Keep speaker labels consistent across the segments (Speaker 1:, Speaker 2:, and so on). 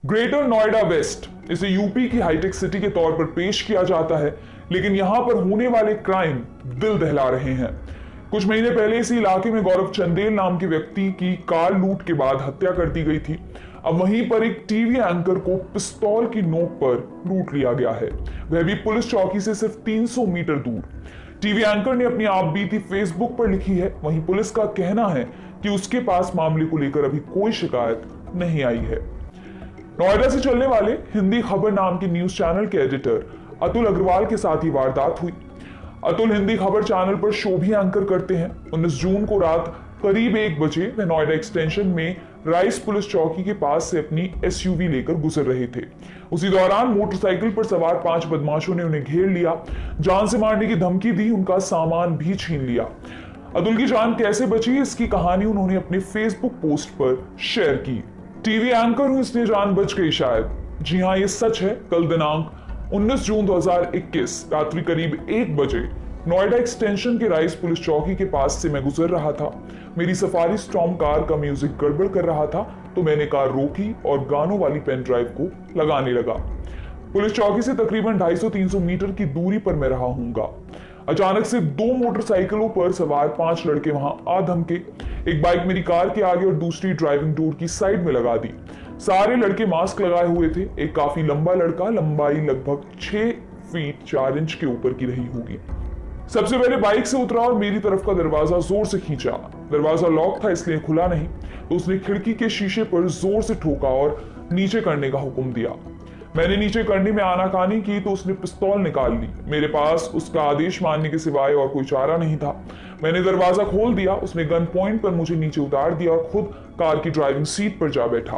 Speaker 1: Greater Noida waste, इसे UP की hi tech city के तौर पर पेश किया जाता है, लेकिन यहां पर होने वाले क्राइम दिल दहला रहे हैं। कुछ महीने पहले इसी इलाके में गौरव चंदेल नाम के व्यक्ति की कार लूट के बाद हत्या कर दी गई थी। अब वहीं पर एक टीवी एंकर को पिस्तौल की नोक पर लूट लिया गया है, वह भी पुलिस चौकी से सिर्फ 300 मीटर दूर। टीवी एंकर ने अपनी आप बीती फेसबुक पर लिखी है। वहीं पुलिस का कहना है कि उसके पास मामले को लेकर अभी कोई शिकायत नहीं आई है। नोएडा से चलने वाले हिंदी खबर नाम के न्यूज चैनल के एडिटर अतुल अग्रवाल के साथ ही वारदात हुई। अतुल हिंदी खबर चैनल पर शो भी एंकर करते हैं। 19 जून को रात करीब 1 बजे वे नोएडा एक्सटेंशन में राइस पुलिस चौकी के पास से अपनी एसयूवी लेकर गुजर रहे थे। उसी दौरान मोटरसाइकिल पर सवार 5 बदमाशों ने उन्हें घेर लिया, जान से मारने की धमकी दी, उनका सामान भी छीन लिया। अतुल की जान कैसे बची, इसकी कहानी उन्होंने अपने फेसबुक पोस्ट पर शेयर की। टीवी एंकर हूं इसलिए जान बच गई शायद। जी हां, ये सच है। कल दिनांक 19 जून 2021 रात्रि करीब 1 बजे नोएडा एक्सटेंशन के राइस पुलिस चौकी के पास से मैं गुजर रहा था। मेरी सफारी स्टॉर्म कार का म्यूजिक गड़बड़ कर रहा था, तो मैंने कार रोकी और गानों वाली पेन ड्राइव को लगाने लगा। पुलिस चौकी से तकरीबन 250-300 मीटर की दूरी पर मैं रहा हूंगा। अचानक से 2 मोटरसाइकिलों पर सवार 5 लड़के वहां आ धमके। एक बाइक मेरी कार के आगे और दूसरी ड्राइविंग डोर की साइड में लगा दी। सारे लड़के मास्क लगाए हुए थे। एक काफी लंबा लड़का, लंबाई लगभग 6 फीट 4 इंच के ऊपर की रही होगी, सबसे पहले बाइक से उतरा और मेरी तरफ का दरवाजा जोर से खींचा। दरवाजा लॉक था इसलिए खुला नहीं, तो उसने खिड़की के शीशे पर जोर से ठोका और नीचे करने का हुक्म दिया। मैंने नीचे करने में आनाकानी की तो उसने पिस्तौल निकाल ली। मेरे पास उसका आदेश मानने के सिवाय और कोई चारा नहीं था। मैंने दरवाजा खोल दिया। उसने गन पॉइंट पर मुझे नीचे उतार दिया और खुद कार की ड्राइविंग सीट पर जा बैठा।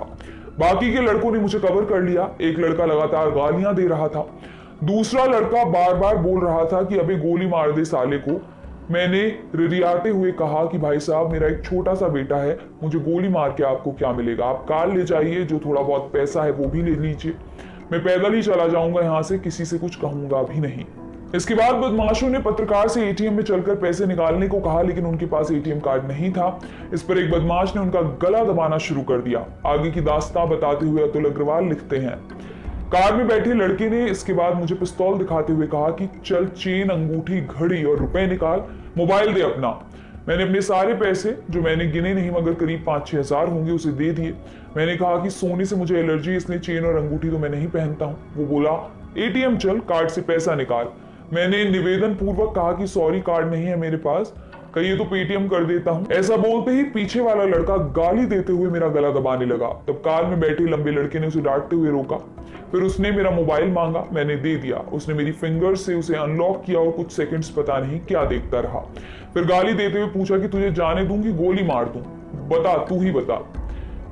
Speaker 1: बाकी के लड़कों ने मुझे कवर कर लिया। एक लड़का लगातार गालियां दे रहा था, दूसरा लड़का बार बार बोल रहा था कि अबे गोली मार दे साले को। मैंने रिरियाते हुए कहा कि भाई साहब, मेरा एक छोटा सा बेटा है, मुझे गोली मार के आपको क्या मिलेगा? आप कार ले जाइए, जो थोड़ा बहुत पैसा है वो भी ले लीजिए, मैं पैदल ही चला जाऊंगा यहाँ से, किसी से कुछ कहूंगा भी नहीं। इसके बाद बदमाशों ने पत्रकार से एटीएम में चलकर पैसे निकालने को कहा, लेकिन उनके पास एटीएम कार्ड नहीं था। इस पर एक बदमाश ने उनका गला दबाना शुरू कर दिया। आगे की दास्तां बताते हुए अतुल अग्रवाल लिखते हैं, कार में बैठे लड़के ने इसके बाद मुझे पिस्तौल दिखाते हुए कहा कि चल चेन, अंगूठी, घड़ी और रुपए निकाल, मोबाइल दे अपना। मैंने अपने सारे पैसे, जो मैंने गिने नहीं मगर करीब 5-6 हजार होंगे, उसे दे दिए। मैंने कहा कि सोने से मुझे एलर्जी, इसलिए चेन और अंगूठी तो मैं नहीं पहनता हूँ। वो बोला एटीएम चल, कार्ड से पैसा निकाल। मैंने निवेदन पूर्वक कहा कि सॉरी, कार्ड नहीं है मेरे पास, कहिए तो पेटीएम कर देता हूं। ऐसा बोलते ही पीछे वाला लड़का गाली देते हुए मेरा गला दबाने लगा। तब कार में बैठे लंबे लड़के ने उसे डांटते हुए रोका। फिर उसने मेरा मोबाइल मांगा, मैंने दे दिया। उसने मेरी फिंगर से उसे अनलॉक किया और कुछ सेकंड्स पता नहीं क्या देखता रहा। फिर गाली देते हुए पूछा कि तुझे जाने दूं कि गोली मार दूं, बता, तू ही बता।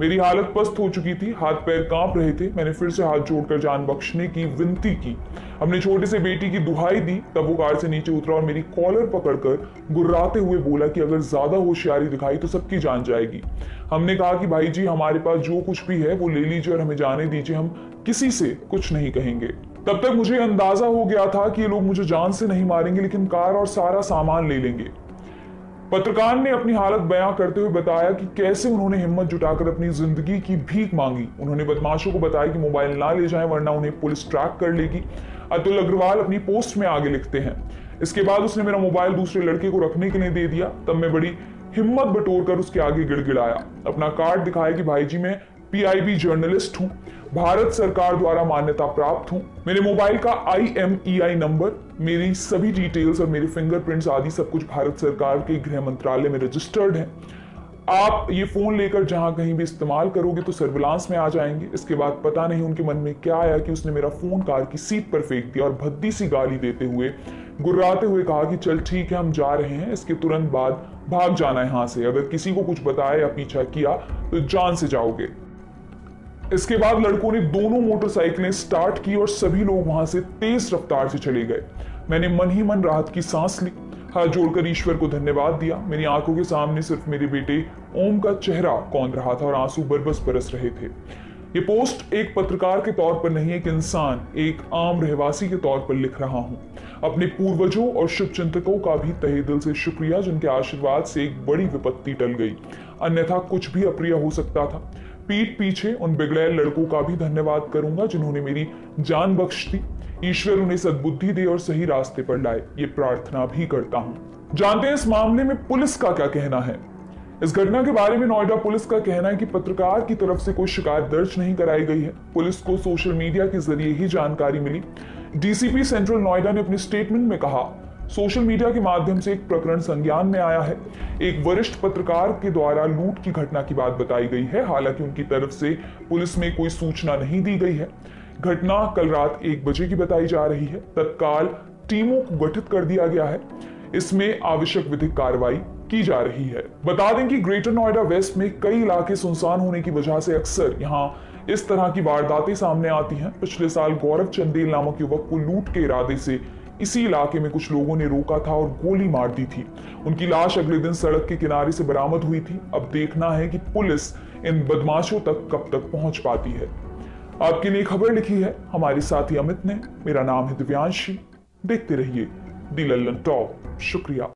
Speaker 1: मेरी हालत पस्त हो चुकी थी, हाथ पैर कांप रहे थे। मैंने फिर से हाथ जोड़कर जान बख्शने की विनती की, अपने छोटे से बेटी की दुहाई दी। तब वो कार से नीचे उतरा और मेरी कॉलर पकड़कर गुर्राते हुए बोला कि अगर ज्यादा होशियारी दिखाई तो सबकी जान जाएगी। हमने कहा कि भाई जी, हमारे पास जो कुछ भी है वो ले लीजिए और हमें जाने दीजिए, हम किसी से कुछ नहीं कहेंगे। तब तक मुझे अंदाजा हो गया था कि ये लोग मुझे जान से नहीं मारेंगे, लेकिन कार और सारा सामान ले लेंगे। पत्रकार ने अपनी हालत बयां करते हुए बताया कि कैसे उन्होंने हिम्मत जुटाकर अपनी जिंदगी की भीख मांगी। उन्होंने बदमाशों को बताया कि मोबाइल ना ले जाएं वरना उन्हें पुलिस ट्रैक कर लेगी। अतुल अग्रवाल अपनी पोस्ट में आगे लिखते हैं, इसके बाद उसने मेरा मोबाइल दूसरे लड़के को रखने के लिए दे दिया। तब मैं बड़ी हिम्मत बटोरकर उसके आगे गिड़गिड़ाया, अपना कार्ड दिखाया कि भाई जी, मैं पीआईबी जर्नलिस्ट हूं, भारत सरकार द्वारा मान्यता प्राप्त हूं। मेरे मोबाइल का IMEI नंबर, मेरी सभी डिटेल्स और मेरे फिंगरप्रिंट्स आदि सब कुछ भारत सरकार के गृह मंत्रालय में रजिस्टर्ड है। आप ये फोन लेकर जहां कहीं भी इस्तेमाल करोगे तो सर्विलांस में आ जाएंगे। इसके बाद पता नहीं उनके मन में क्या आया कि उसने मेरा फोन कार की सीट पर फेंक दिया और भद्दी सी गाली देते हुए, गुर्राते हुए कहा कि चल ठीक है, हम जा रहे हैं, इसके तुरंत बाद भाग जाना है यहाँ से, अगर किसी को कुछ बताया या पीछा किया तो जान से जाओगे। इसके बाद लड़कों ने दोनों मोटरसाइकिलें स्टार्ट की और सभी लोग वहां से तेज रफ्तार से चले गए। मैंने मन ही मन राहत की सांस ली, हाथ जोड़कर ईश्वर को धन्यवाद दिया। मेरी आंखों के सामने सिर्फ मेरे बेटे ओम का चेहरा कौंध रहा था और आंसू बरबस बरस रहे थे। ये पोस्ट एक पत्रकार के तौर पर नहीं, एक इंसान, एक आम रहवासी के तौर पर लिख रहा हूं। अपने पूर्वजों और शुभचिंतकों का भी तहे दिल से शुक्रिया, जिनके आशीर्वाद से एक बड़ी विपत्ति टल गई, अन्यथा कुछ भी अप्रिय हो सकता था। पीठ पीछे उन बिगड़ैल लड़कों का भी धन्यवाद करूंगा जिन्होंने मेरी जान बख्श दी। ईश्वर उन्हें सद्बुद्धि दे और सही रास्ते पर लाए, ये प्रार्थना भी करता हूं। जानते हैं इस मामले में पुलिस का क्या कहना है। इस घटना के बारे में नोएडा पुलिस का कहना है कि पत्रकार की तरफ से कोई शिकायत दर्ज नहीं कराई गई है। पुलिस को सोशल मीडिया के जरिए ही जानकारी मिली। डीसीपी सेंट्रल नोएडा ने अपने स्टेटमेंट में कहा, सोशल मीडिया के माध्यम से एक प्रकरण संज्ञान में आया है। एक वरिष्ठ पत्रकार के द्वारा लूट की घटना की बात बताई गई है। हालांकि उनकी तरफ से पुलिस में कोई सूचना नहीं दी गई है। घटना कल रात 1 बजे की बताई जा रही है। तत्काल टीमों को गठित कर दिया गया है। इसमें आवश्यक विधिक कार्रवाई की जा रही है। बता दें कि ग्रेटर नोएडा वेस्ट में कई इलाके सुनसान होने की वजह से अक्सर यहां इस तरह की वारदातें सामने आती हैं। पिछले साल गौरव चंदेल नामक युवक को लूट के इरादे से इसी इलाके में कुछ लोगों ने रोका था और गोली मार दी थी। उनकी लाश अगले दिन सड़क के किनारे से बरामद हुई थी। अब देखना है कि पुलिस इन बदमाशों तक कब तक पहुंच पाती है। आपके लिए खबर लिखी है हमारे साथी अमित ने। मेरा नाम है दिव्यांशी। देखते रहिए दी लल्लन टॉप। शुक्रिया।